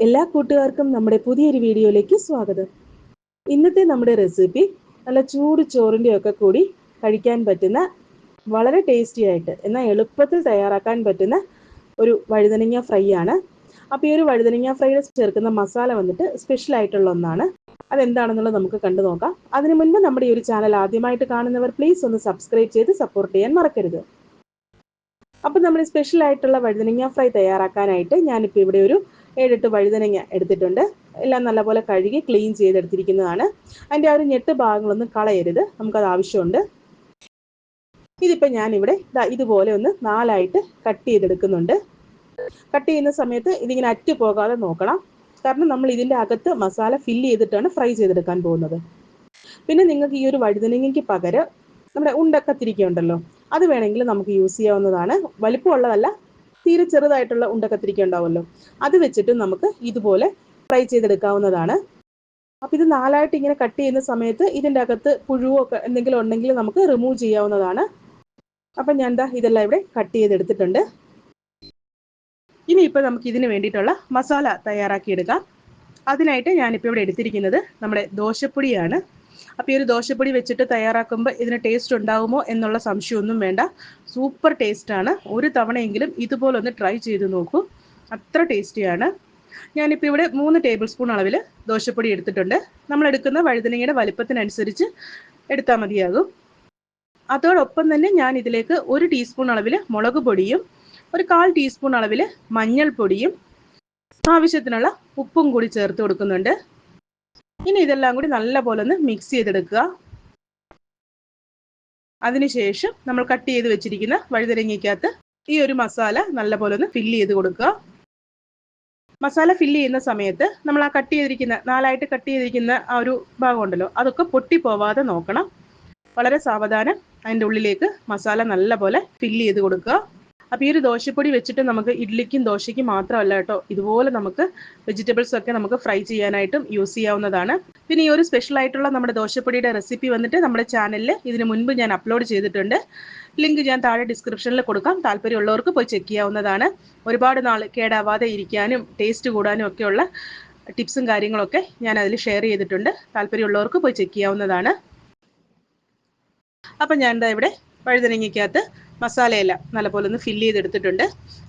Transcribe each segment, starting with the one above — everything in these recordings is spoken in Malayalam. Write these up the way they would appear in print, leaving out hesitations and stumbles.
എല്ലാ കൂട്ടുകാർക്കും നമ്മുടെ പുതിയൊരു വീഡിയോയിലേക്ക് സ്വാഗതം. ഇന്നത്തെ നമ്മുടെ റെസിപ്പി നല്ല ചൂട് ചോറിൻ്റെ ഒക്കെ കൂടി കഴിക്കാൻ പറ്റുന്ന വളരെ ടേസ്റ്റി ആയിട്ട് എന്നാൽ എളുപ്പത്തിൽ തയ്യാറാക്കാൻ പറ്റുന്ന ഒരു വഴുതനങ്ങ ഫ്രൈ ആണ്. അപ്പോൾ ഈ ഒരു വഴുതനങ്ങ ഫ്രൈയിൽ ചേർക്കുന്ന മസാല വന്നിട്ട് സ്പെഷ്യൽ ആയിട്ടുള്ള ഒന്നാണ്. അതെന്താണെന്നുള്ളത് നമുക്ക് കണ്ടു നോക്കാം. അതിനു മുൻപ് നമ്മുടെ ഈ ഒരു ചാനൽ ആദ്യമായിട്ട് കാണുന്നവർ പ്ലീസ് ഒന്ന് സബ്സ്ക്രൈബ് ചെയ്ത് സപ്പോർട്ട് ചെയ്യാൻ മറക്കരുത്. അപ്പോൾ നമ്മൾ സ്പെഷ്യൽ ആയിട്ടുള്ള വഴുതനങ്ങ ഫ്രൈ തയ്യാറാക്കാനായിട്ട് ഞാനിപ്പോൾ ഇവിടെ ഒരു 7-8 വഴുതനങ്ങ എടുത്തിട്ടുണ്ട്. എല്ലാം നല്ലപോലെ കഴുകി ക്ലീൻ ചെയ്തെടുത്തിരിക്കുന്നതാണ്. അതിൻ്റെ ആ ഒരു ഞെട്ട് ഭാഗങ്ങളൊന്നും കളയരുത്, നമുക്കത് ആവശ്യമുണ്ട്. ഇതിപ്പോൾ ഞാനിവിടെ ഇതുപോലെ ഒന്ന് 4ആയിട്ട് കട്ട് ചെയ്തെടുക്കുന്നുണ്ട്. കട്ട് ചെയ്യുന്ന സമയത്ത് ഇതിങ്ങനെ അറ്റ് പോകാതെ നോക്കണം, കാരണം നമ്മൾ ഇതിൻ്റെ അകത്ത് മസാല ഫില്ല് ചെയ്തിട്ടാണ് ഫ്രൈ ചെയ്തെടുക്കാൻ പോകുന്നത്. പിന്നെ നിങ്ങൾക്ക് ഈ ഒരു വഴുതനങ്ങയ്ക്ക് പകരം നമ്മുടെ ഉണ്ടക്കത്തിരിക്ക ഉണ്ടല്ലോ, അത് വേണമെങ്കിൽ നമുക്ക് യൂസ് ചെയ്യാവുന്നതാണ്. വലിപ്പമുള്ളതല്ല, തീരെ ചെറുതായിട്ടുള്ള ഉണ്ടക്കത്തിരിക്ക ഉണ്ടാവുമല്ലോ, അത് വെച്ചിട്ട് നമുക്ക് ഇതുപോലെ ഫ്രൈ ചെയ്തെടുക്കാവുന്നതാണ്. അപ്പോൾ ഇത് 4ആയിട്ട് ഇങ്ങനെ കട്ട് ചെയ്യുന്ന സമയത്ത് ഇതിൻ്റെ അകത്ത് പുഴുവോ എന്തെങ്കിലും ഉണ്ടെങ്കിൽ നമുക്ക് റിമൂവ് ചെയ്യാവുന്നതാണ്. അപ്പം ഞാൻ ഇതെല്ലാം ഇവിടെ കട്ട് ചെയ്തെടുത്തിട്ടുണ്ട്. ഇനിയിപ്പോൾ നമുക്ക് ഇതിന് വേണ്ടിയിട്ടുള്ള മസാല തയ്യാറാക്കിയെടുക്കാം. അതിനായിട്ട് ഞാനിപ്പോൾ ഇവിടെ എടുത്തിരിക്കുന്നത് നമ്മുടെ ദോശപ്പൊടിയാണ്. അപ്പോൾ ഈ ഒരു ദോശപ്പൊടി വെച്ചിട്ട് തയ്യാറാക്കുമ്പോൾ ഇതിന് ടേസ്റ്റ് ഉണ്ടാകുമോ എന്നുള്ള സംശയമൊന്നും വേണ്ട. സൂപ്പർ ടേസ്റ്റാണ്. ഒരു തവണയെങ്കിലും ഇതുപോലെ ഒന്ന് ട്രൈ ചെയ്ത് നോക്കൂ, അത്ര ടേസ്റ്റിയാണ്. ഞാനിപ്പോൾ ഇവിടെ 3 ടേബിൾ സ്പൂൺ അളവിൽ ദോശപ്പൊടി എടുത്തിട്ടുണ്ട്. നമ്മളെടുക്കുന്ന വഴുതനങ്ങയുടെ വലിപ്പത്തിനനുസരിച്ച് എടുത്താൽ മതിയാകും. അതോടൊപ്പം തന്നെ ഞാൻ ഇതിലേക്ക് 1 ടീസ്പൂൺ അളവിൽ മുളക് പൊടിയും 1/4 ടീസ്പൂൺ അളവിൽ മഞ്ഞൾപ്പൊടിയും ആവശ്യത്തിനുള്ള ഉപ്പും കൂടി ചേർത്ത് കൊടുക്കുന്നുണ്ട്. ഇനി ഇതെല്ലാം കൂടി നല്ലപോലെ ഒന്ന് മിക്സ് ചെയ്തെടുക്കുക. അതിനുശേഷം നമ്മൾ കട്ട് ചെയ്ത് വെച്ചിരിക്കുന്ന വഴുതനങ്ങയ്ക്കകത്ത് ഈ ഒരു മസാല നല്ലപോലെ ഒന്ന് ഫില്ല് ചെയ്ത് കൊടുക്കുക. മസാല ഫില്ല് ചെയ്യുന്ന സമയത്ത് നമ്മൾ ആ കട്ട് ചെയ്തിരിക്കുന്ന 4ആയിട്ട് കട്ട് ചെയ്തിരിക്കുന്ന ആ ഒരു ഭാഗം ഉണ്ടല്ലോ, അതൊക്കെ പൊട്ടിപ്പോവാതെ നോക്കണം. വളരെ സാവധാനം അതിൻ്റെ ഉള്ളിലേക്ക് മസാല നല്ലപോലെ ഫില്ല് ചെയ്ത് കൊടുക്കുക. അപ്പോൾ ഈ ഒരു ദോശപ്പൊടി വെച്ചിട്ട് നമുക്ക് ഇഡ്ലിക്കും ദോശയ്ക്കും മാത്രമല്ല കേട്ടോ, ഇതുപോലെ നമുക്ക് വെജിറ്റബിൾസ് ഒക്കെ നമുക്ക് ഫ്രൈ ചെയ്യാനായിട്ടും യൂസ് ചെയ്യാവുന്നതാണ്. പിന്നെ ഈ ഒരു സ്പെഷ്യൽ ആയിട്ടുള്ള നമ്മുടെ ദോശപ്പൊടിയുടെ റെസിപ്പി വന്നിട്ട് നമ്മുടെ ചാനലിൽ ഇതിന് മുൻപ് ഞാൻ അപ്ലോഡ് ചെയ്തിട്ടുണ്ട്. ലിങ്ക് ഞാൻ താഴെ ഡിസ്ക്രിപ്ഷനിൽ കൊടുക്കാം. താല്പര്യമുള്ളവർക്ക് പോയി ചെക്ക് ചെയ്യാവുന്നതാണ്. ഒരുപാട് നാൾ കേടാവാതെ ഇരിക്കാനും ടേസ്റ്റ് കൂടാനും ഒക്കെയുള്ള ടിപ്സും കാര്യങ്ങളൊക്കെ ഞാൻ അതിൽ ഷെയർ ചെയ്തിട്ടുണ്ട്. താല്പര്യമുള്ളവർക്ക് പോയി ചെക്ക് ചെയ്യാവുന്നതാണ്. അപ്പം ഞാൻ ഇവിടെ വഴുതനങ്ങയ്ക്കകത്ത് മസാലയെല്ലാം നല്ലപോലെ ഒന്ന് ഫില്ല് ചെയ്തെടുത്തിട്ടുണ്ട്.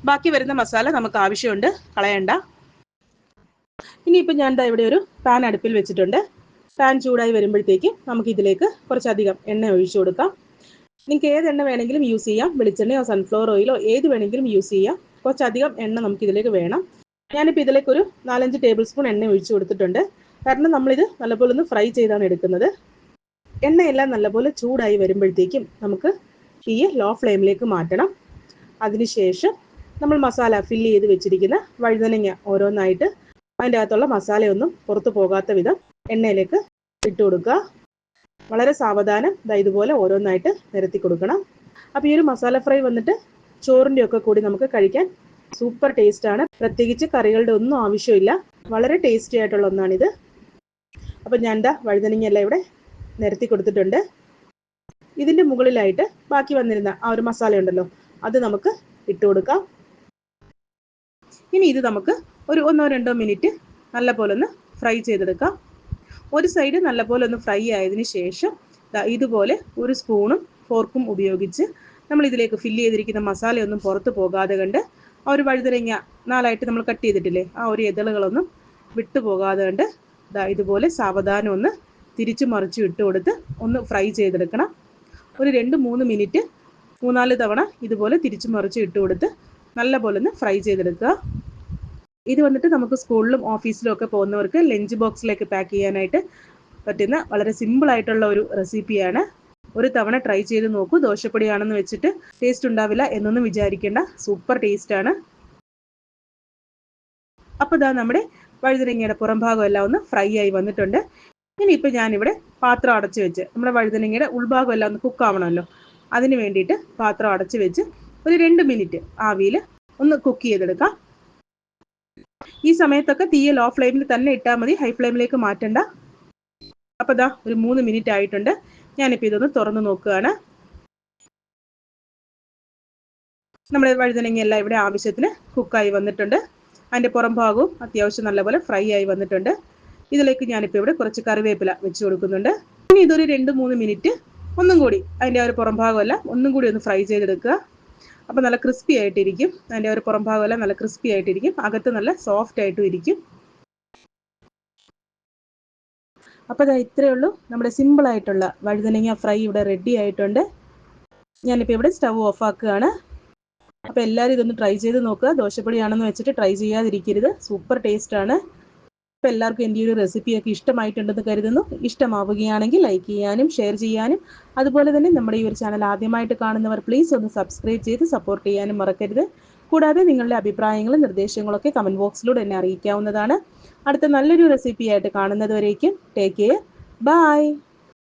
ബാക്കി വരുന്ന മസാല നമുക്ക് ആവശ്യമുണ്ട്, കളയണ്ട. ഇനിയിപ്പോൾ ഞാൻ ഇവിടെ ഒരു പാൻ അടുപ്പിൽ വെച്ചിട്ടുണ്ട്. പാൻ ചൂടായി വരുമ്പോഴത്തേക്കും നമുക്ക് ഇതിലേക്ക് കുറച്ചധികം എണ്ണ ഒഴിച്ചു കൊടുക്കാം. നിങ്ങൾക്ക് ഏത് എണ്ണ വേണമെങ്കിലും യൂസ് ചെയ്യാം, വെളിച്ചെണ്ണയോ സൺഫ്ലവർ ഓയിലോ ഏത് വേണമെങ്കിലും യൂസ് ചെയ്യാം. കുറച്ചധികം എണ്ണ നമുക്ക് ഇതിലേക്ക് വേണം. ഞാനിപ്പോൾ ഇതിലേക്ക് ഒരു 4-5 ടേബിൾ സ്പൂൺ എണ്ണ ഒഴിച്ചു കൊടുത്തിട്ടുണ്ട്. കാരണം നമ്മളിത് നല്ലപോലെ ഒന്ന് ഫ്രൈ ചെയ്താണ് എടുക്കുന്നത്. എണ്ണയെല്ലാം നല്ലപോലെ ചൂടായി വരുമ്പോഴത്തേക്കും നമുക്ക് തീ ലോ ഫ്ലെയിമിലേക്ക് മാറ്റണം. അതിനുശേഷം നമ്മൾ മസാല ഫില്ല് ചെയ്ത് വെച്ചിരിക്കുന്ന വഴുതനങ്ങ ഓരോന്നായിട്ട് അതിൻ്റെ അകത്തുള്ള മസാലയൊന്നും പുറത്തു പോകാത്ത വിധം എണ്ണയിലേക്ക് ഇട്ട് കൊടുക്കുക. വളരെ സാവധാനം ഇതുപോലെ ഓരോന്നായിട്ട് നിരത്തി കൊടുക്കണം. അപ്പോൾ ഈ ഒരു മസാല ഫ്രൈ വന്നിട്ട് ചോറിൻ്റെ ഒക്കെ കൂടി നമുക്ക് കഴിക്കാൻ സൂപ്പർ ടേസ്റ്റാണ്. പ്രത്യേകിച്ച് കറികളുടെ ഒന്നും ആവശ്യമില്ല, വളരെ ടേസ്റ്റി ആയിട്ടുള്ള ഒന്നാണിത്. അപ്പോൾ ഞാൻ വഴുതനങ്ങയെല്ലാം ഇവിടെ നിരത്തി കൊടുത്തിട്ടുണ്ട്. ഇതിൻ്റെ മുകളിലായിട്ട് ബാക്കി വന്നിരുന്ന ആ ഒരു മസാല ഉണ്ടല്ലോ, അത് നമുക്ക് ഇട്ട് കൊടുക്കാം. ഇനി ഇത് നമുക്ക് ഒരു 1-2 മിനിറ്റ് നല്ലപോലെ ഒന്ന് ഫ്രൈ ചെയ്തെടുക്കാം. ഒരു സൈഡ് നല്ലപോലെ ഒന്ന് ഫ്രൈ ആയതിനു ശേഷം ഇതുപോലെ ഒരു സ്പൂണും ഫോർക്കും ഉപയോഗിച്ച് നമ്മൾ ഇതിലേക്ക് ഫില്ല് ചെയ്തിരിക്കുന്ന മസാലയൊന്നും പുറത്ത് പോകാതെ കണ്ട് ആ ഒരു വഴുതനങ്ങ 4ആയിട്ട് നമ്മൾ കട്ട് ചെയ്തിട്ടില്ലേ, ആ ഒരു ഇതളുകളൊന്നും വിട്ടു പോകാതെ കണ്ട് ഇതുപോലെ സാവധാനം ഒന്ന് തിരിച്ചു മറിച്ച് ഇട്ട് കൊടുത്ത് ഒന്ന് ഫ്രൈ ചെയ്തെടുക്കണം. ഒരു 2-3 മിനിറ്റ് 3-4 തവണ ഇതുപോലെ തിരിച്ചു മറിച്ച് ഇട്ട് കൊടുത്ത് നല്ലപോലെ ഒന്ന് ഫ്രൈ ചെയ്തെടുക്കുക. ഇത് വന്നിട്ട് നമുക്ക് സ്കൂളിലും ഓഫീസിലും ഒക്കെ പോകുന്നവർക്ക് ലഞ്ച് ബോക്സിലേക്ക് പാക്ക് ചെയ്യാനായിട്ട് പറ്റുന്ന വളരെ സിമ്പിൾ ആയിട്ടുള്ള ഒരു റെസിപ്പിയാണ്. ഒരു തവണ ട്രൈ ചെയ്ത് നോക്കൂ. ദോശപ്പൊടിയാണെന്ന് വെച്ചിട്ട് ടേസ്റ്റ് ഉണ്ടാവില്ല എന്നൊന്നും വിചാരിക്കേണ്ട, സൂപ്പർ ടേസ്റ്റാണ്. അപ്പോൾ നമ്മുടെ വഴുതനങ്ങയുടെ പുറം ഭാഗം എല്ലാം ഒന്ന് ഫ്രൈ ആയി വന്നിട്ടുണ്ട്. ഇനിയിപ്പോൾ ഞാനിവിടെ പാത്രം അടച്ചു വെച്ച് നമ്മുടെ വഴുതനങ്ങയുടെ ഉൾഭാഗം എല്ലാം ഒന്ന് കുക്കാവണമല്ലോ, അതിന് വേണ്ടിയിട്ട് പാത്രം അടച്ചു വെച്ച് ഒരു 2 മിനിറ്റ് ആവിയിൽ ഒന്ന് കുക്ക് ചെയ്തെടുക്കാം. ഈ സമയത്തൊക്കെ തീയെ ലോ ഫ്ലെയിമിൽ തന്നെ ഇട്ടാൽ മതി, ഹൈ ഫ്ലെയിമിലേക്ക് മാറ്റണ്ട. അപ്പോൾ ഒരു 3 മിനിറ്റ് ആയിട്ടുണ്ട്. ഞാനിപ്പോൾ ഇതൊന്ന് തുറന്ന് നോക്കുകയാണ്. നമ്മുടെ വഴുതനങ്ങയെല്ലാം ഇവിടെ ആവശ്യത്തിന് കുക്കായി വന്നിട്ടുണ്ട്. അതിൻ്റെ പുറം ഭാഗവും അത്യാവശ്യം നല്ലപോലെ ഫ്രൈ ആയി വന്നിട്ടുണ്ട്. ഇതിലേക്ക് ഞാനിപ്പോൾ ഇവിടെ കുറച്ച് കറിവേപ്പില വെച്ച് കൊടുക്കുന്നുണ്ട്. ഇനി ഇതൊരു 2-3 മിനിറ്റ് ഒന്നും കൂടി അതിൻ്റെ ഒരു പുറം ഭാഗമല്ല ഒന്നും കൂടി ഒന്ന് ഫ്രൈ ചെയ്തെടുക്കുക. അപ്പോൾ നല്ല ക്രിസ്പി ആയിട്ടിരിക്കും. അതിൻ്റെ ഒരു പുറം ഭാഗമല്ല നല്ല ക്രിസ്പി ആയിട്ടിരിക്കും, അകത്ത് നല്ല സോഫ്റ്റ് ആയിട്ടും ഇരിക്കും. അപ്പോൾ ഇതാ ഇത്രയേ ഉള്ളൂ, നമ്മുടെ സിമ്പിളായിട്ടുള്ള വഴുതനങ്ങ ഫ്രൈ ഇവിടെ റെഡി ആയിട്ടുണ്ട്. ഞാനിപ്പോൾ ഇവിടെ സ്റ്റവ് ഓഫ് ആക്കുകയാണ്. അപ്പോൾ എല്ലാവരും ഇതൊന്ന് ട്രൈ ചെയ്ത് നോക്കുക. ദോശപ്പൊടിയാണെന്ന് വെച്ചിട്ട് ട്രൈ ചെയ്യാതിരിക്കരുത്, സൂപ്പർ ടേസ്റ്റാണ്. അപ്പോൾ എല്ലാവർക്കും എൻ്റെ ഈ ഒരു റെസിപ്പിയൊക്കെ ഇഷ്ടമായിട്ടുണ്ടെന്ന് കരുതുന്നു. ഇഷ്ടമാവുകയാണെങ്കിൽ ലൈക്ക് ചെയ്യാനും ഷെയർ ചെയ്യാനും അതുപോലെ തന്നെ നമ്മുടെ ഈ ഒരു ചാനൽ ആദ്യമായിട്ട് കാണുന്നവർ പ്ലീസ് ഒന്ന് സബ്സ്ക്രൈബ് ചെയ്ത് സപ്പോർട്ട് ചെയ്യാനും മറക്കരുത്. കൂടാതെ നിങ്ങളുടെ അഭിപ്രായങ്ങളും നിർദ്ദേശങ്ങളൊക്കെ കമൻറ്റ് ബോക്സിലൂടെ എന്നെ അറിയിക്കാവുന്നതാണ്. അടുത്ത നല്ലൊരു റെസിപ്പിയായിട്ട് കാണുന്നത് വരേക്കും ടേക്ക് കെയർ, ബൈ.